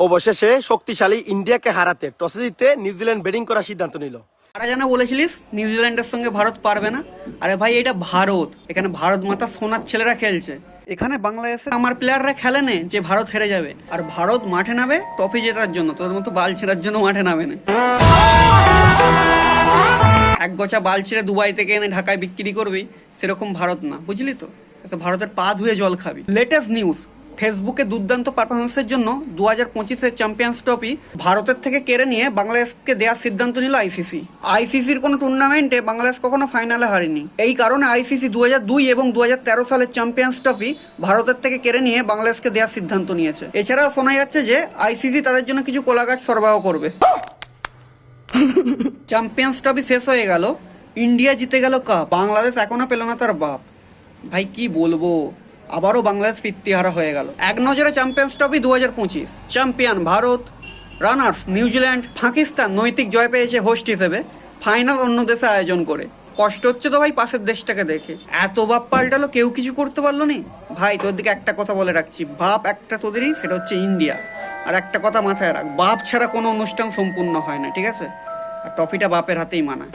অবশেষে শক্তিশালী ইন্ডিয়াকে হারাতে টসে জিতে নিউজিল্যান্ড ব্যাটিং করার সিদ্ধান্ত নিল। তারা যেন বলেছিলিস নিউজিল্যান্ডের সঙ্গে ভারত পারবে না। আরে ভাই, এটা ভারত, এখানে ভারত মাতা সোনার ছেলেরা খেলছে। এখানে বাংলাদেশে আমার প্লেয়াররা খেলে নে যে ভারত হেরে যাবে, আর ভারত মাঠে নামে ট্রফি জেতার জন্য, তোদের মতো বাল ছেঁড়ার জন্য মাঠে নামে না। এক গোছা বাল ছেড়ে দুবাই থেকে এনে ঢাকায় বিক্রি করবি, সেরকম ভারত না, বুঝলি তো? ভারতের পা ধুয়ে জল খাবি। লেটেস্ট নিউজ, ফেসবুকে দুর্দান্ত পারফরমেন্সের জন্য 2025-এর চ্যাম্পিয়ন্স ট্রফি ভারতের থেকে কেড়ে নিয়ে বাংলাদেশকে দেওয়ার সিদ্ধান্ত নিল আইসিসি। আইসিসির কোনো টুর্নামেন্টে বাংলাদেশ কখনো ফাইনালে হারেনি, এই কারণে আইসিসি 2002 এবং 2013 সালের চ্যাম্পিয়ন্স ট্রফি ভারতের থেকে কেড়ে নিয়ে বাংলাদেশকে দেওয়ার সিদ্ধান্ত নিয়েছে। এছাড়াও শোনা যাচ্ছে যে আইসিসি তাদের জন্য কিছু কোলা গাছ সরবরাহ করবে। চ্যাম্পিয়ন্স ট্রফি শেষ হয়ে গেল, ইন্ডিয়া জিতে গেল কাপ, বাংলাদেশ এখনো পেল না তার বাপ। ভাই কি বলবো, আবারও বাংলাদেশ ফিরতিহারা হয়ে গেল। এক নজরে champions trophy 2025, champion Bharat, runners New Zealand, Pakistan নৈতিক জয় পেয়েছে হোস্ট হিসেবে, ফাইনাল অন্য দেশে আয়োজন করে। কষ্ট হচ্ছে তো ভাই পাশের দেশটাকে দেখে, এত বাপ পাল্টালো কেউ কিছু করতে পারলো নি। ভাই তোর দিকে একটা কথা বলে রাখছি, বাপ একটা তোদেরই, সেটা হচ্ছে ইন্ডিয়া। আর একটা কথা মাথায় রাখ, বাপ ছাড়া কোনো অনুষ্ঠান সম্পূর্ণ হয় না, ঠিক আছে? আর ট্রফিটা বাপের হাতেই মানায়।